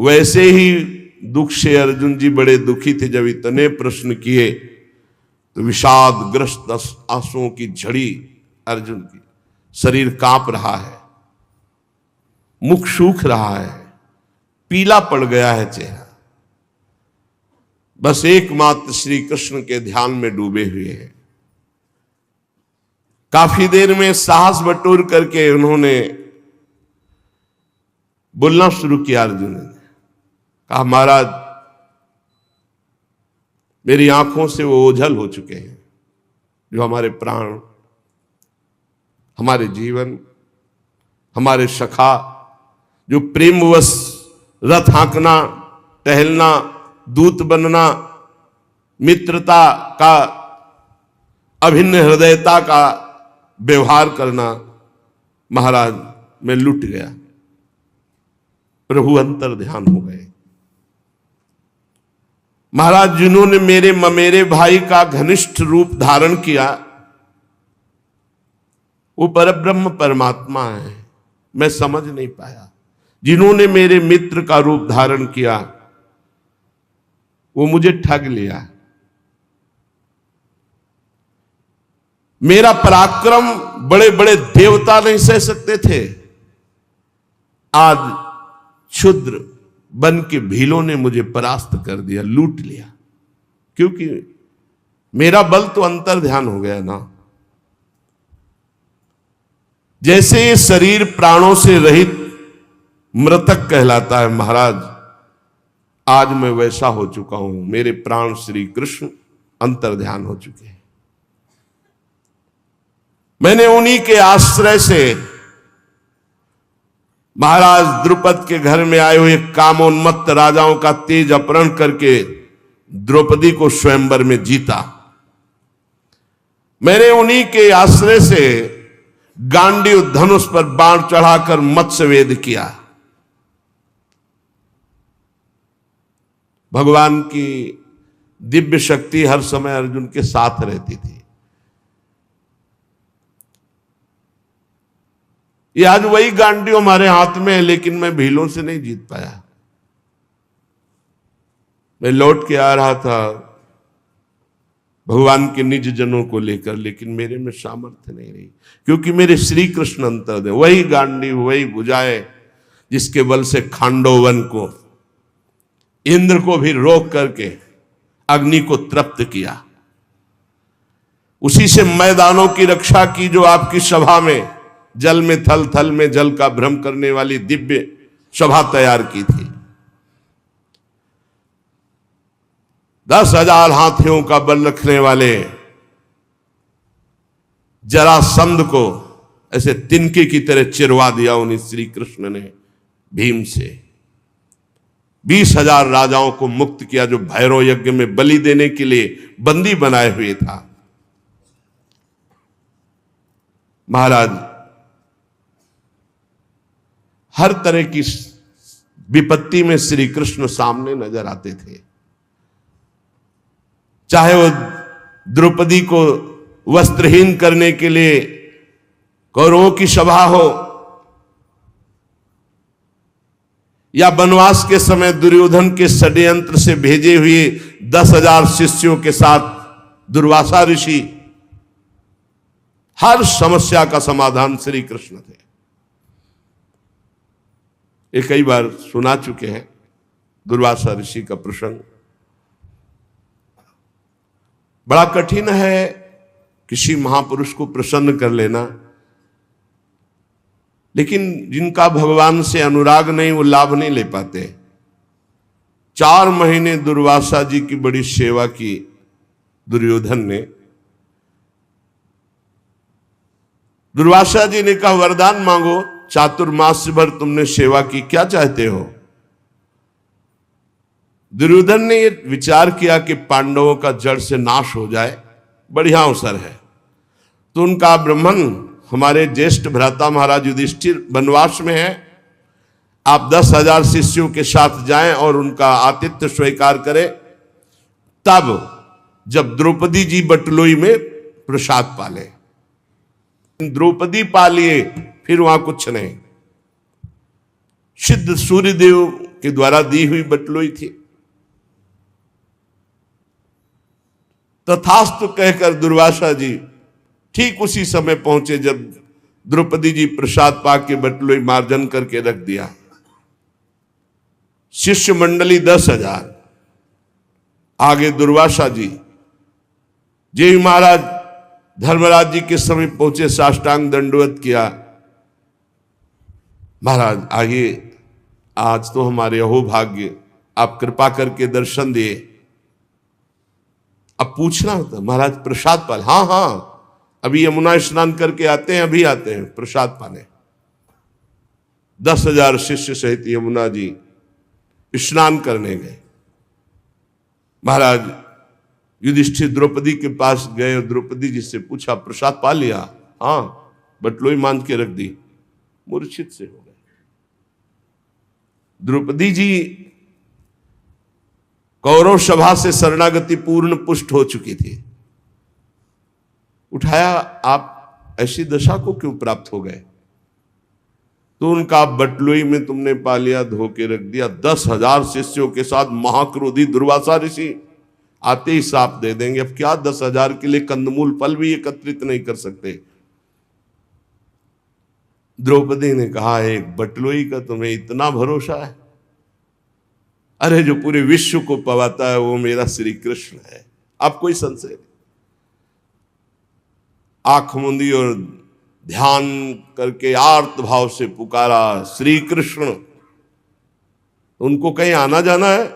वैसे ही दुख से अर्जुन जी बड़े दुखी थे। जब इतने प्रश्न किए तो विषादग्रस्त आंसुओं की झड़ी अर्जुन की, शरीर कांप रहा है, मुख सूख रहा है, पीला पड़ गया है चेहरा, बस एकमात्र श्री कृष्ण के ध्यान में डूबे हुए हैं। काफी देर में साहस बटोर करके उन्होंने बोलना शुरू किया। अर्जुन ने कहा, महाराज मेरी आंखों से वो ओझल हो चुके हैं जो हमारे प्राण, हमारे जीवन, हमारे सखा, जो प्रेमवश रथ हाँकना, टहलना, दूत बनना, मित्रता का, अभिन्न हृदयता का व्यवहार करना, महाराज मैं लुट गया। प्रभु अंतर ध्यान हो गए। महाराज जिन्होंने मेरे ममेरे भाई का घनिष्ठ रूप धारण किया वो परब्रह्म परमात्मा है, मैं समझ नहीं पाया। जिन्होंने मेरे मित्र का रूप धारण किया वो मुझे ठग लिया। मेरा पराक्रम बड़े बड़े देवता नहीं सह सकते थे, आज क्षुद्र बन के भीलों ने मुझे परास्त कर दिया, लूट लिया, क्योंकि मेरा बल तो अंतर ध्यान हो गया ना। जैसे ये शरीर प्राणों से रहित मृतक कहलाता है, महाराज आज मैं वैसा हो चुका हूं। मेरे प्राण श्री कृष्ण अंतर ध्यान हो चुके हैं। मैंने उन्हीं के आश्रय से महाराज द्रुपद के घर में आए हुए कामोन्मत्त राजाओं का तेज अपहरण करके द्रौपदी को स्वयंवर में जीता। मैंने उन्हीं के आश्रय से गांडीव धनुष पर बाण चढ़ाकर मत्स्यवेद किया। भगवान की दिव्य शक्ति हर समय अर्जुन के साथ रहती थी। ये आज वही गांडीव हमारे हाथ में है, लेकिन मैं भीलों से नहीं जीत पाया। मैं लौट के आ रहा था भगवान के निज जनों को लेकर, लेकिन मेरे में सामर्थ्य नहीं रही, क्योंकि मेरे श्री कृष्ण अंतर है। वही गांडीव, वही भुजाएं जिसके बल से खांडोवन को, इंद्र को भी रोक करके अग्नि को तृप्त किया। उसी से मैदानों की रक्षा की जो आपकी सभा में जल में थल, थल में जल का भ्रम करने वाली दिव्य सभा तैयार की थी। 10,000 हाथियों का बल रखने वाले जरासंध को ऐसे तिनके की तरह चिरवा दिया उन्हीं श्री कृष्ण ने भीम से। 20,000 राजाओं को मुक्त किया जो भैरव यज्ञ में बलि देने के लिए बंदी बनाए हुए था। महाराज हर तरह की विपत्ति में श्री कृष्ण सामने नजर आते थे। चाहे वो द्रौपदी को वस्त्रहीन करने के लिए कौरवों की सभा हो, या वनवास के समय दुर्योधन के षड्यंत्र से भेजे हुए 10,000 शिष्यों के साथ दुर्वासा ऋषि, हर समस्या का समाधान श्री कृष्ण थे। ये कई बार सुना चुके हैं दुर्वासा ऋषि का प्रसंग। बड़ा कठिन है किसी महापुरुष को प्रसन्न कर लेना, लेकिन जिनका भगवान से अनुराग नहीं वो लाभ नहीं ले पाते। 4 महीने दुर्वासा जी की बड़ी सेवा की दुर्योधन ने। दुर्वासा जी ने कहा, वरदान मांगो, चातुर्मास भर तुमने सेवा की, क्या चाहते हो? दुर्योधन ने विचार किया कि पांडवों का जड़ से नाश हो जाए, बढ़िया अवसर है। तो उनका ब्राह्मण हमारे ज्येष्ठ भ्राता महाराज युधिष्ठिर वनवास में है, आप 10,000 शिष्यों के साथ जाएं और उनका आतिथ्य स्वीकार करें। तब जब द्रौपदी जी बटलोई में प्रसाद पाले, द्रौपदी पा लिए, फिर वहां कुछ नहीं। सिद्ध सूर्यदेव के द्वारा दी हुई बटलोई थी। तथास्तु कहकर दुर्वासा जी ठीक उसी समय पहुंचे जब द्रौपदी जी प्रसाद पा के बटलोई मार्जन करके रख दिया। शिष्य मंडली 10,000 आगे दुर्वासा जी। जी महाराज धर्मराज जी के समय पहुंचे, साष्टांग दंडवत किया। महाराज आगे, आज तो हमारे अहोभाग्य, आप कृपा करके दर्शन दिए। अब पूछना होता महाराज प्रसाद पाल? हाँ हाँ, अभी यमुना स्नान करके आते हैं, अभी आते हैं प्रसाद पाने। 10,000 शिष्य सहित यमुना जी स्नान करने गए। महाराज युधिष्ठिर द्रौपदी के पास गए और द्रौपदी जी से पूछा प्रसाद पा लिया? हाँ, बटलोई मान के रख दी। मूर्छित से हो गए। द्रौपदी जी कौरव सभा से शरणागति पूर्ण पुष्ट हो चुकी थी। उठाया, आप ऐसी दशा को क्यों प्राप्त हो गए? तो उनका बटलोई में तुमने पा लिया, धो के रख दिया। 10,000 शिष्यों के साथ महाक्रोधी दुर्वासा ऋषि आते ही साप दे देंगे। अब क्या 10,000 के लिए कंदमूल फल भी एकत्रित नहीं कर सकते। द्रौपदी ने कहा, एक बटलोई का तुम्हें इतना भरोसा है? अरे जो पूरे विश्व को पवाता है वो मेरा श्री कृष्ण है, अब कोई संशय नहीं। आंख मूंदी और ध्यान करके आर्त भाव से पुकारा, श्री कृष्ण। उनको कहीं आना जाना है?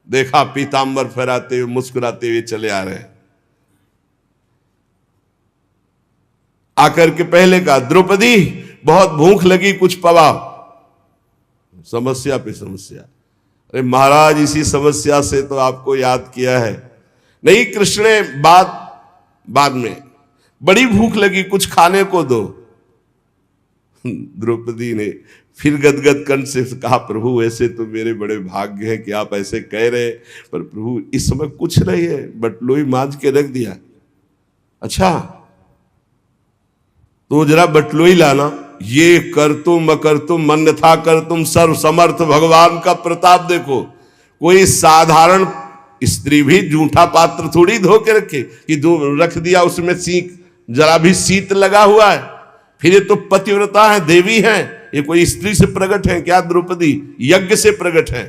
देखा पीतांबर फहराते हुए मुस्कुराते हुए चले आ रहे हैं। आकर के पहले कहा, द्रौपदी बहुत भूख लगी, कुछ पवा। समस्या पे समस्या। अरे महाराज, इसी समस्या से तो आपको याद किया है। नहीं कृष्ण, बाद में बड़ी भूख लगी, कुछ खाने को दो। द्रौपदी ने फिर गदगद कंठ से कहा, प्रभु ऐसे तो मेरे बड़े भाग्य हैं कि आप ऐसे कह रहे, पर प्रभु इस समय कुछ नहीं है, बटलोई मांझ के रख दिया। अच्छा तो जरा बटलोई लाना। ये कर तुम अकर तुम अन्यथा कर तुम सर्व समर्थ भगवान का प्रताप देखो। कोई साधारण स्त्री भी जूठा पात्र थोड़ी धो के रखे कि रख दिया उसमें सीख जरा भी शीत लगा हुआ है। फिर ये तो पतिव्रता है, देवी है, ये कोई स्त्री से प्रकट है क्या? द्रौपदी यज्ञ से प्रकट है।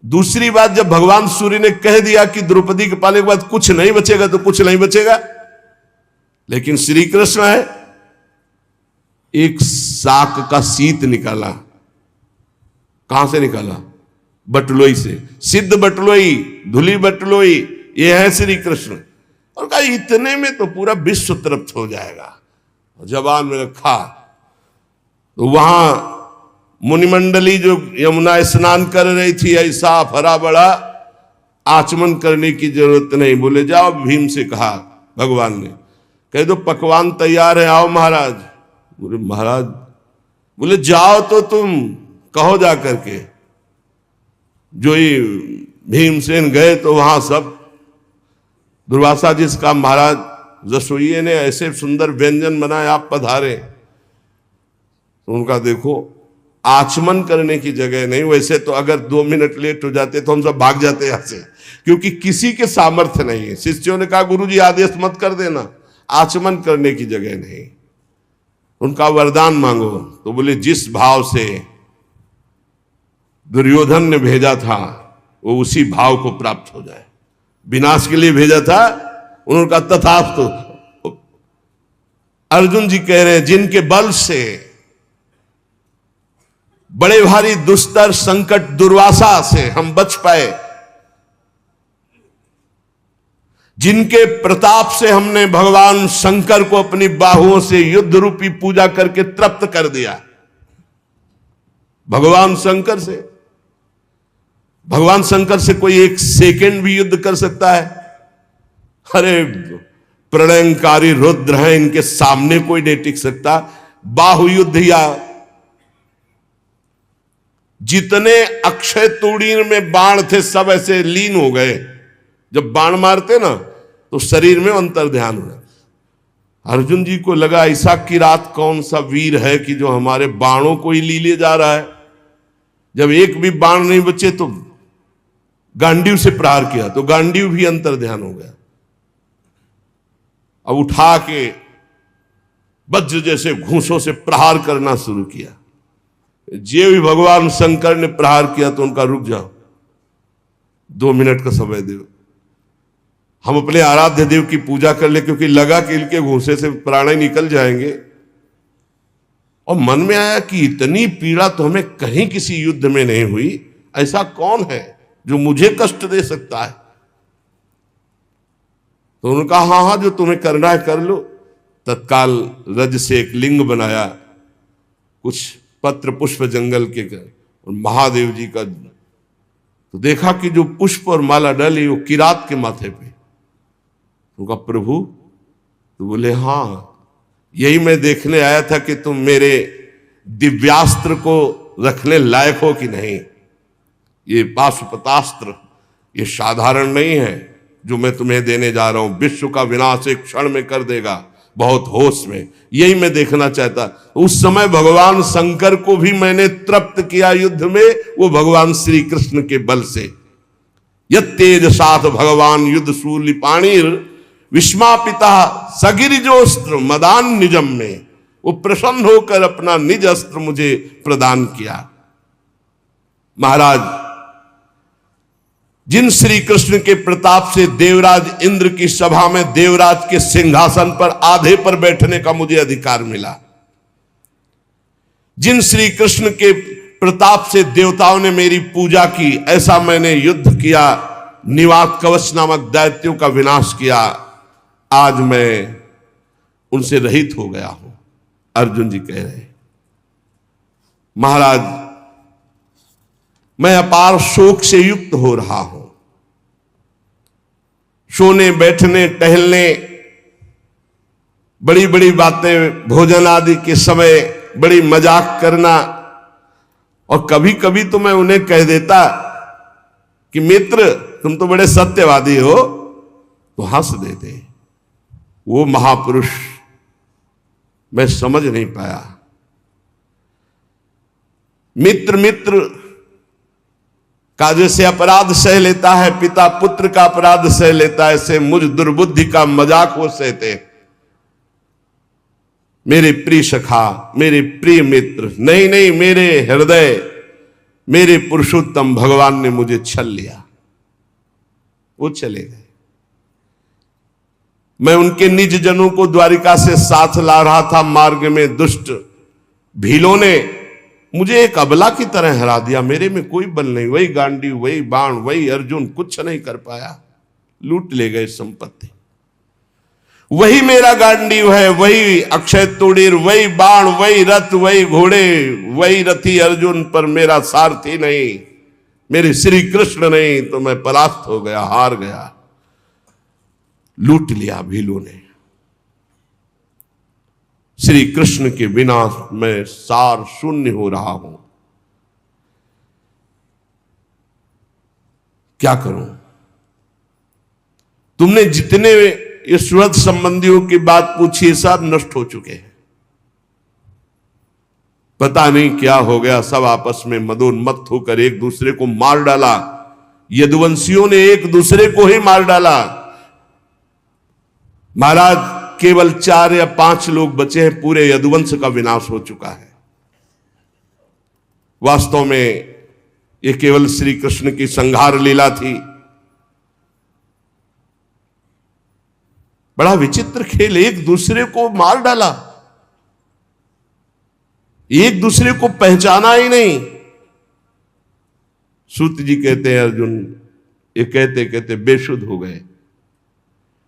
दूसरी बात, जब भगवान सूर्य ने कह दिया कि द्रौपदी के पाले के बाद कुछ नहीं बचेगा तो कुछ नहीं बचेगा। लेकिन श्री कृष्ण है, एक साक का शीत निकाला। कहां से निकाला? बटलोई से। सिद्ध बटलोई, धुली बटलोई, ये है श्री कृष्ण। और कहा इतने में तो पूरा विश्व तृप्त हो जाएगा। जबान में रखा तो वहां मुनिमंडली जो यमुना स्नान कर रही थी, ऐसा फरा बड़ा आचमन करने की जरूरत नहीं। बोले जाओ, भीम से कहा भगवान ने, कह दो पकवान तैयार है, आओ महाराज। बोले महाराज, बोले जाओ तो तुम कहो जा करके। जो ही भीमसेन गए तो वहां सब दुर्वासा जिसका महाराज रसोइये ने ऐसे सुंदर व्यंजन बनाए, आप पधारे। तो उनका देखो आचमन करने की जगह नहीं। वैसे तो अगर 2 मिनट लेट हो जाते तो हम सब भाग जाते यहां से, क्योंकि किसी के सामर्थ्य नहीं है। शिष्यों ने कहा गुरु जी आदेश मत कर देना, आचमन करने की जगह नहीं। उनका वरदान मांगो। तो बोले जिस भाव से दुर्योधन ने भेजा था वो उसी भाव को प्राप्त हो जाए। विनाश के लिए भेजा था, उन्होंने कहा तथास्तु। अर्जुन जी कह रहे हैं जिनके बल से बड़े भारी दुस्तर संकट दुर्वासा से हम बच पाए, जिनके प्रताप से हमने भगवान शंकर को अपनी बाहुओं से युद्ध रूपी पूजा करके तृप्त कर दिया। भगवान शंकर से कोई एक सेकंड भी युद्ध कर सकता है? अरे प्रलयंकारी रुद्र है, इनके सामने कोई नहीं टिक सकता। बाहु युद्ध या जितने अक्षय तूणीर में बाण थे सब ऐसे लीन हो गए। जब बाण मारते ना तो शरीर में अंतर ध्यान हो जाता। अर्जुन जी को लगा ऐसा किरात कौन सा वीर है कि जो हमारे बाणों को ही ली ले जा रहा है। जब एक भी बाण नहीं बचे तो गांडीव से प्रहार किया, तो गांडीव भी अंतर ध्यान हो गया। अब उठा के वज्र जैसे घूंसों से प्रहार करना शुरू किया। जे भी भगवान शंकर ने प्रहार किया तो उनका रुक जाओ, 2 मिनट का समय दो, हम अपने आराध्य देव की पूजा कर ले, क्योंकि लगा कि इनके घूंसे से प्राण निकल जाएंगे। और मन में आया कि इतनी पीड़ा तो हमें कहीं किसी युद्ध में नहीं हुई, ऐसा कौन है जो मुझे कष्ट दे सकता है। तो उन्होंने कहा हाँ हाँ, जो तुम्हें करना है कर लो। तत्काल रज से एक लिंग बनाया, कुछ पत्र पुष्प जंगल के और महादेव जी का, तो देखा कि जो पुष्प और माला डाली वो किरात के माथे पे। उनका प्रभु, तो बोले हाँ, यही मैं देखने आया था कि तुम मेरे दिव्यास्त्र को रखने लायक हो कि नहीं। ये पाशुपतास्त्र ये साधारण नहीं है जो मैं तुम्हें देने जा रहा हूं, विश्व का विनाश एक क्षण में कर देगा, बहुत होश में। यही मैं देखना चाहता। उस समय भगवान शंकर को भी मैंने तृप्त किया युद्ध में, वो भगवान श्री कृष्ण के बल से। यत्तेज साथ भगवान युद्ध शूल पाणिर विस्मापिता सगिरिजोस्त्र मदान निजम में, वो प्रसन्न होकर अपना निज अस्त्र मुझे प्रदान किया। महाराज, जिन श्री कृष्ण के प्रताप से देवराज इंद्र की सभा में देवराज के सिंहासन पर आधे पर बैठने का मुझे अधिकार मिला, जिन श्री कृष्ण के प्रताप से देवताओं ने मेरी पूजा की, ऐसा मैंने युद्ध किया, निवात कवच नामक दैत्यों का विनाश किया, आज मैं उनसे रहित हो गया हूं। अर्जुन जी कह रहे, महाराज मैं अपार शोक से युक्त हो रहा हूं। सोने बैठने टहलने, बड़ी बड़ी बातें, भोजन आदि के समय बड़ी मजाक करना, और कभी कभी तो मैं उन्हें कह देता कि मित्र तुम तो बड़े सत्यवादी हो, तो हंस देते। वो महापुरुष मैं समझ नहीं पाया। मित्र मित्र का जैसे अपराध सह लेता है, पिता पुत्र का अपराध सह लेता है, ऐसे मुझ दुर्बुद्धि का मजाक वो सहते। मेरे प्रिय सखा, मेरे प्रिय मित्र, नहीं नहीं, मेरे हृदय, मेरे पुरुषोत्तम भगवान ने मुझे छल लिया। वो चले गए। मैं उनके निज जनों को द्वारिका से साथ ला रहा था, मार्ग में दुष्ट भीलों ने मुझे एक अबला की तरह हरा दिया। मेरे में कोई बल नहीं, वही गांडी, वही बाण, वही अर्जुन, कुछ नहीं कर पाया, लूट ले गए संपत्ति। वही मेरा गांडीव है, वही अक्षय तुड़ीर, वही बाण, वही रथ, वही घोड़े, वही रथी अर्जुन, पर मेरा सारथी नहीं, मेरे श्री कृष्ण नहीं, तो मैं परास्त हो गया, हार गया, लूट लिया भीलों ने। श्री कृष्ण के बिना मैं सार शून्य हो रहा हूं, क्या करूं? तुमने जितने ईश्वर संबंधियों की बात पूछी, सब नष्ट हो चुके हैं। पता नहीं क्या हो गया, सब आपस में मदोन्मत्त होकर एक दूसरे को मार डाला। यदुवंशियों ने एक दूसरे को ही मार डाला। महाराज, केवल 4 या 5 लोग बचे हैं, पूरे यदुवंश का विनाश हो चुका है। वास्तव में ये केवल श्री कृष्ण की संहार लीला थी। बड़ा विचित्र खेल, एक दूसरे को मार डाला, एक दूसरे को पहचाना ही नहीं। सूत जी कहते हैं अर्जुन ये कहते कहते बेसुध हो गए।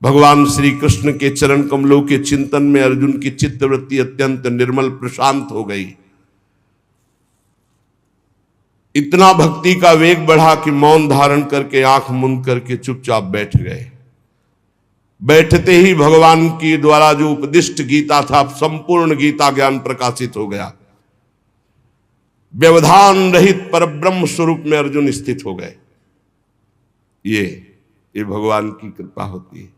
भगवान श्री कृष्ण के चरण कमलों के चिंतन में अर्जुन की चित्तवृत्ति अत्यंत निर्मल प्रशांत हो गई। इतना भक्ति का वेग बढ़ा कि मौन धारण करके आंख मूंद करके चुपचाप बैठ गए। बैठते ही भगवान की द्वारा जो उपदिष्ट गीता था, संपूर्ण गीता ज्ञान प्रकाशित हो गया। व्यवधान रहित परब्रह्म स्वरूप में अर्जुन स्थित हो गए। ये भगवान की कृपा होती है।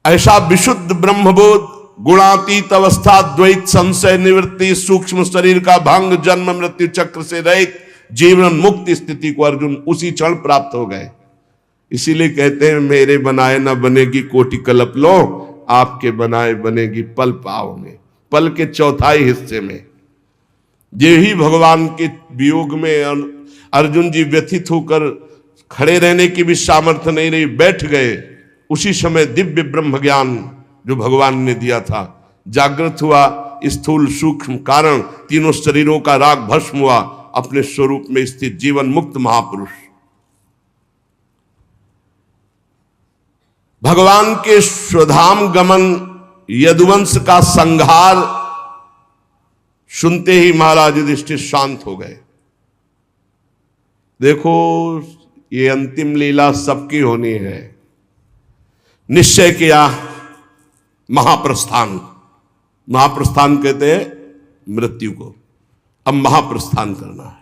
ऐसा विशुद्ध ब्रह्मबोध, गुणातीत अवस्था, द्वैत संशय निवृत्ति, सूक्ष्म शरीर का भंग, जन्म मृत्यु चक्र से रहित जीवन मुक्त स्थिति को अर्जुन उसी क्षण प्राप्त हो गए। इसीलिए कहते हैं मेरे बनाए ना बनेगी कोटि कल्प लो, आपके बनाए बनेगी पल पाव में। पल के चौथाई हिस्से में जे ही भगवान के वियोग में अर्जुन जी व्यथित होकर खड़े रहने की भी सामर्थ्य नहीं रही, बैठ गए। उसी समय दिव्य ब्रह्म ज्ञान जो भगवान ने दिया था जागृत हुआ। स्थूल सूक्ष्म कारण तीनों शरीरों का राग भस्म हुआ। अपने स्वरूप में स्थित जीवन मुक्त महापुरुष भगवान के स्वधाम गमन यदुवंश का संहार सुनते ही महाराज युधिष्ठिर शांत हो गए। देखो ये अंतिम लीला सबकी होनी है। निश्चय किया महाप्रस्थान। महाप्रस्थान कहते हैं मृत्यु को। अब महाप्रस्थान करना है।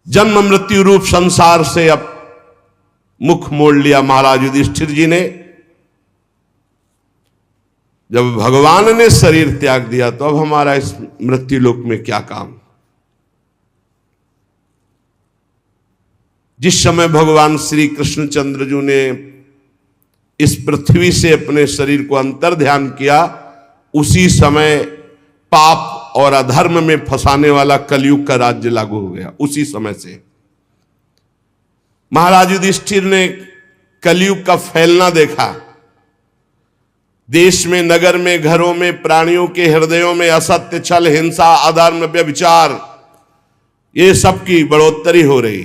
जन्म मृत्यु रूप संसार से अब मुख मोड़ लिया महाराज युधिष्ठिर जी ने। जब भगवान ने शरीर त्याग दिया तो अब हमारा इस मृत्यु लोक में क्या काम। जिस समय भगवान श्री कृष्णचंद्र जी ने इस पृथ्वी से अपने शरीर को अंतर ध्यान किया, उसी समय पाप और अधर्म में फंसाने वाला कलयुग का राज्य लागू हो गया। उसी समय से महाराज युधिष्ठिर ने कलयुग का फैलना देखा। देश में, नगर में, घरों में, प्राणियों के हृदयों में असत्य, छल, हिंसा, अधर्म, व्यभिचार, ये सब की बढ़ोतरी हो रही।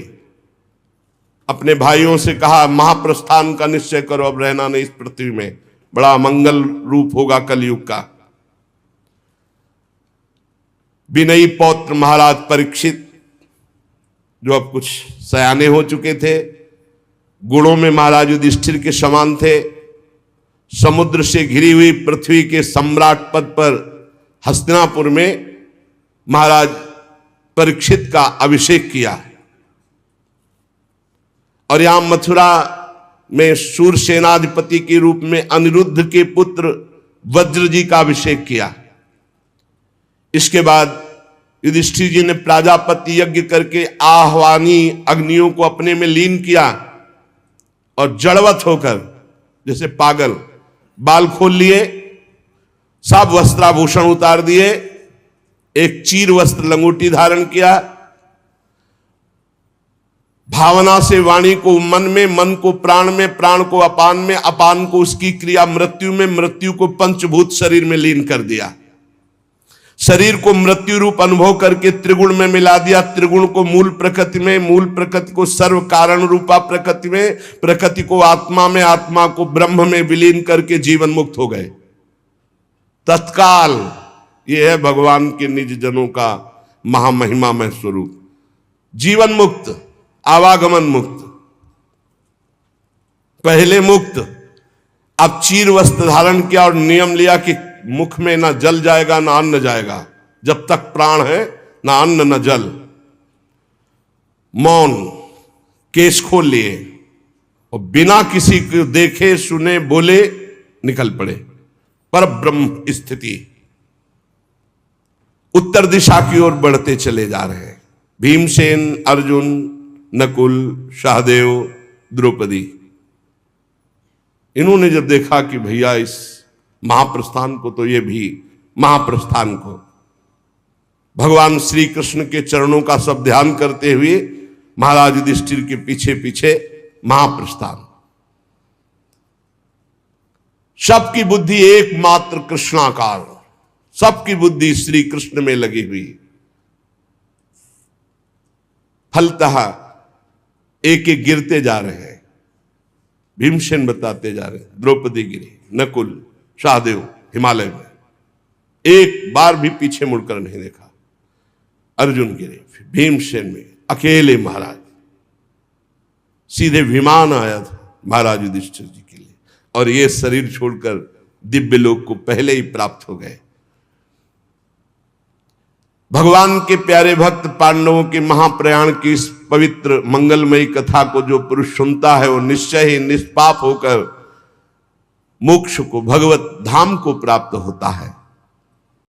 अपने भाइयों से कहा महाप्रस्थान का निश्चय करो, अब रहना नहीं इस पृथ्वी में। बड़ा मंगल रूप होगा कलयुग का। विनयी पौत्र महाराज परीक्षित जो अब कुछ सयाने हो चुके थे, गुणों में महाराज युधिष्ठिर के समान थे, समुद्र से घिरी हुई पृथ्वी के सम्राट पद पर हस्तिनापुर में महाराज परीक्षित का अभिषेक किया। और यहां मथुरा में शूरसेनाधिपति के रूप में अनिरुद्ध के पुत्र वज्र जी का अभिषेक किया। इसके बाद युधिष्ठिर जी ने प्राजापति यज्ञ करके आह्वानी अग्नियों को अपने में लीन किया और जड़वत होकर जैसे पागल बाल खोल लिए, सब वस्त्राभूषण उतार दिए, एक चीर वस्त्र लंगोटी धारण किया। भावना से वाणी को मन में, मन को प्राण में, प्राण को अपान में, अपान को उसकी क्रिया मृत्यु में, मृत्यु को पंचभूत शरीर में लीन कर दिया। शरीर को मृत्यु रूप अनुभव करके त्रिगुण में मिला दिया, त्रिगुण को मूल प्रकृति में, मूल प्रकृति को सर्व कारण रूपा प्रकृति में, प्रकृति को आत्मा में, आत्मा को ब्रह्म में विलीन करके जीवन मुक्त हो गए तत्काल। यह है भगवान के निज जनों का महामहिमामय स्वरूप। जीवन मुक्त, आवागमन मुक्त, पहले मुक्त, अब चीर वस्त्र धारण किया और नियम लिया कि मुख में ना जल जाएगा ना अन्न जाएगा। जब तक प्राण है ना अन्न ना जल। मौन, केश खोल लिए और बिना किसी को देखे सुने बोले निकल पड़े। पर ब्रह्म स्थिति उत्तर दिशा की ओर बढ़ते चले जा रहे हैं। भीमसेन, अर्जुन, नकुल, सहदेव, द्रौपदी, इन्होंने जब देखा कि भैया इस महाप्रस्थान को, तो ये भी महाप्रस्थान को भगवान श्री कृष्ण के चरणों का सब ध्यान करते हुए महाराज युधिष्ठिर के पीछे पीछे महाप्रस्थान। सबकी बुद्धि एकमात्र कृष्णाकार, सबकी बुद्धि श्री कृष्ण में लगी हुई। फलतः एक एक गिरते जा रहे हैं। भीमसेन बताते जा रहे हैं, द्रौपदी गिरी, नकुल, सहदेव हिमालय में, एक बार भी पीछे मुड़कर नहीं देखा। अर्जुन गिरे, भीमसेन में अकेले महाराज। सीधे विमान आया था महाराज युधिष्ठिर जी के लिए, और ये शरीर छोड़कर दिव्य लोक को पहले ही प्राप्त हो गए। भगवान के प्यारे भक्त पांडवों के महाप्रयाण की इस पवित्र मंगलमयी कथा को जो पुरुष सुनता है वो निश्चय ही निष्पाप होकर मोक्ष को, भगवत धाम को प्राप्त होता है।